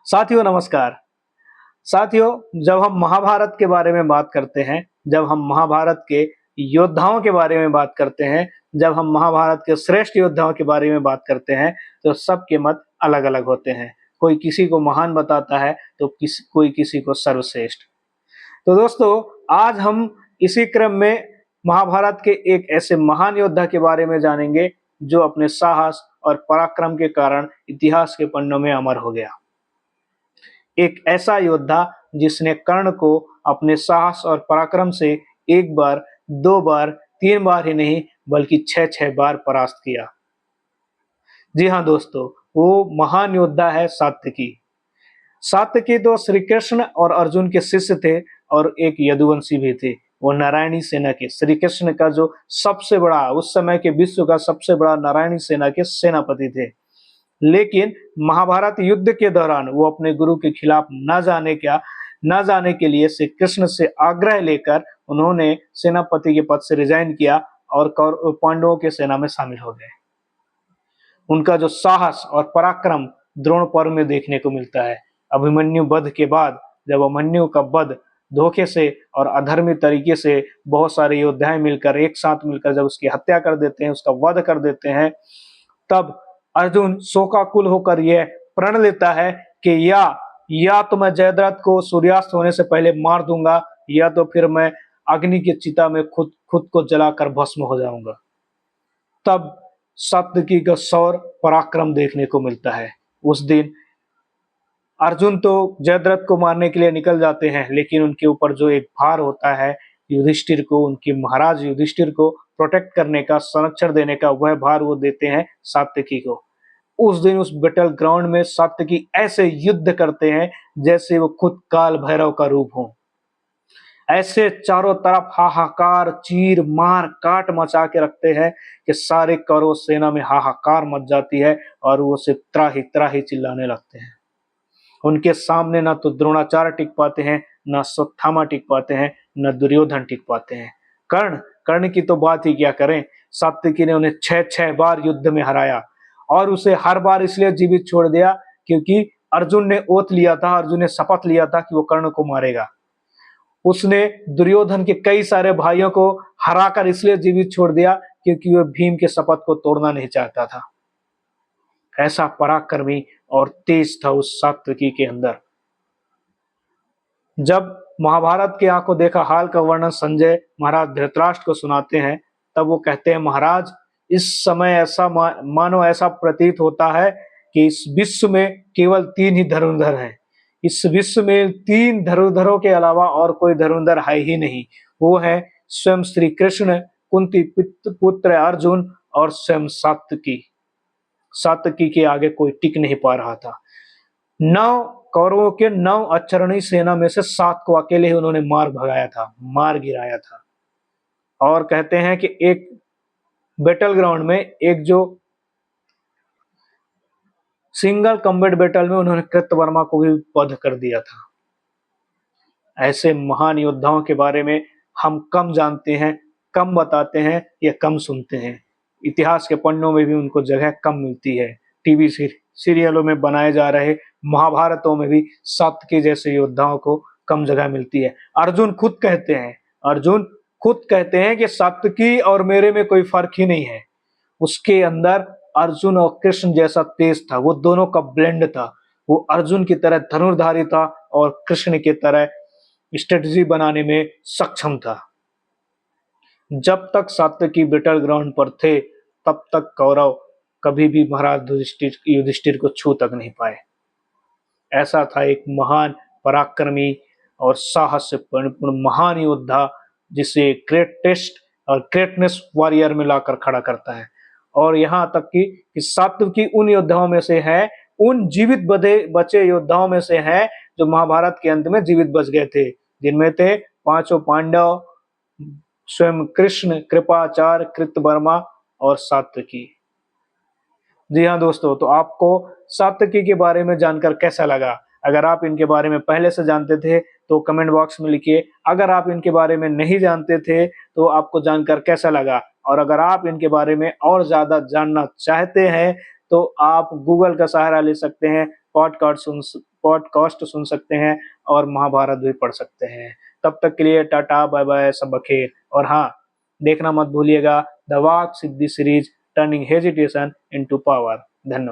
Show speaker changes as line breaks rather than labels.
साथियों नमस्कार। साथियों, जब हम महाभारत के बारे में बात करते हैं, जब हम महाभारत के योद्धाओं के बारे में बात करते हैं, जब हम महाभारत के श्रेष्ठ योद्धाओं के बारे में बात करते हैं, तो सबके मत अलग-अलग होते हैं। कोई किसी को महान बताता है, तो कोई किसी को सर्वश्रेष्ठ। तो दोस्तों, आज हम इसी क्रम में महाभारत के एक ऐसे महान योद्धा के बारे में जानेंगे, जो अपने साहस और पराक्रम के कारण इतिहास के पन्नों में अमर हो गया। एक ऐसा योद्धा जिसने कर्ण को अपने साहस और पराक्रम से एक बार, दो बार, तीन बार ही नहीं बल्कि छह-छह बार परास्त किया। जी हाँ दोस्तों, वो महान योद्धा है सात्यकी। सात्यकी तो श्री कृष्ण और अर्जुन के शिष्य थे और एक यदुवंशी भी थे। वो नारायणी सेना के श्री कृष्ण का जो सबसे बड़ा उस समय के विश्व का सबसे बड़ा नारायणी सेना के सेनापति थे। लेकिन महाभारत युद्ध के दौरान वो अपने गुरु के खिलाफ न जाने के लिए श्री कृष्ण से आग्रह लेकर उन्होंने सेनापति के पद से रिजाइन किया और पांडवों के सेना में शामिल हो गए। उनका जो साहस और पराक्रम द्रोण पर्व में देखने को मिलता है। अभिमन्यु वध के बाद जब अभिमन्यु का वध धोखे से और अधर्मी तरीके से बहुत सारे योद्धाएं मिलकर एक साथ मिलकर जब उसकी हत्या कर देते हैं, उसका वध कर देते हैं, तब अर्जुन शोकाकुल होकर यह प्रण लेता है कि या तो मैं जयद्रथ को सूर्यास्त होने से पहले मार दूंगा, या तो फिर मैं अग्नि की चिता में खुद खुद को जलाकर भस्म हो जाऊंगा। तब सात्यकी का शौर्य पराक्रम देखने को मिलता है। उस दिन अर्जुन तो जयद्रथ को मारने के लिए निकल जाते हैं, लेकिन उनके ऊपर जो एक भार होता है युधिष्ठिर को, उनके महाराज युधिष्ठिर को प्रोटेक्ट करने का, संरक्षण देने का, वह भार वो देते हैं सात्यकी को। उस दिन उस बैटल ग्राउंड में सात्यकी ऐसे युद्ध करते हैं जैसे वो खुद काल भैरव का रूप हो। ऐसे चारों तरफ हाहाकार, चीर मार काट मचा के रखते हैं कि सारे कौरव सेना में हाहाकार मच जाती है और वो सिर्फ त्राही त्राही चिल्लाने लगते हैं। उनके सामने ना तो द्रोणाचार्य टिक पाते हैं, ना अश्वत्थामा टिक पाते हैं, न दुर्योधन टिक पाते हैं। कर्ण की तो बात ही क्या करें। सात्यकी ने उन्हें छह बार युद्ध में हराया और उसे हर बार इसलिए जीवित छोड़ दिया क्योंकि अर्जुन ने ओथ लिया था, अर्जुन ने शपथ लिया था कि वो कर्ण को मारेगा। उसने दुर्योधन के कई सारे भाइयों को हराकर इसलिए जीवित छोड़ दिया क्योंकि वह भीम के शपथ को तोड़ना नहीं चाहता था। ऐसा पराक्रमी और तेज था उस सात्यकी के अंदर। जब महाभारत के आंखों देखा हाल का वर्णन संजय महाराज धृतराष्ट्र को सुनाते हैं, तब वो कहते हैं, महाराज इस समय ऐसा मानो ऐसा प्रतीत होता है कि इस विश्व में केवल तीन ही धनुर्धर हैं। इस विश्व में तीन धनुर्धरों के अलावा और कोई धनुर्धर है ही नहीं। वो है स्वयं श्री कृष्ण, कुंती पुत्र अर्जुन और स्वयं सात्यकी। सात्यकी के आगे कोई टिक नहीं पा रहा था। 9 कौरवों के 9 अक्षरणी सेना में से 7 को अकेले ही उन्होंने मार भगाया था, मार गिराया था। और कहते हैं कि एक बैटल ग्राउंड में एक जो सिंगल कॉम्बैट बैटल में उन्होंने कृतवर्मा को भी वध कर दिया था। ऐसे महान योद्धाओं के बारे में हम कम जानते हैं, कम बताते हैं या कम सुनते हैं। इतिहास के पन्नों में भी उनको जगह कम मिलती है। टीवी सीरियलों में बनाए जा रहे महाभारतों में भी सात्यकी जैसे योद्धाओं को कम जगह मिलती है। अर्जुन खुद कहते हैं कि सात्यकी और मेरे में कोई फर्क ही नहीं है। उसके अंदर अर्जुन और कृष्ण जैसा तेज था, वो दोनों का ब्लेंड था। वो अर्जुन की तरह धनुर्धारी था और कृष्ण की तरह स्ट्रेटजी बनाने में सक्षम था। जब तक सात्यकी बैटल ग्राउंड पर थे, तब तक कौरव कभी भी महाराज युधिष्ठिर को छू तक नहीं पाए। ऐसा था एक महान पराक्रमी और साहस से परिपूर्ण महान योद्धा, जिसे ग्रेटेस्ट और ग्रेटनेस वॉरियर में लाकर खड़ा करता है। और यहाँ तक कि सात्यकी उन योद्धाओं में से है, उन जीवित बचे योद्धाओं में से है जो महाभारत के अंत में जीवित बच गए थे, जिनमें थे 5 पांडव, स्वयं कृष्ण, कृपाचार्य, कृतवर्मा और सात्यकी। जी हाँ दोस्तों, तो आपको सात्यकी के बारे में जानकर कैसा लगा? अगर आप इनके बारे में पहले से जानते थे तो कमेंट बॉक्स में लिखिए। अगर आप इनके बारे में नहीं जानते थे तो आपको जानकर कैसा लगा? और अगर आप इनके बारे में और ज्यादा जानना चाहते हैं तो आप गूगल का सहारा ले सकते हैं, पॉडकास्ट सुन सकते हैं और महाभारत भी पढ़ सकते हैं। तब तक के लिए टाटा, बाय बाय, सब बखेर। और हाँ, देखना मत भूलिएगा the walk Siddhi series, turning hesitation into power. धन्यवाद।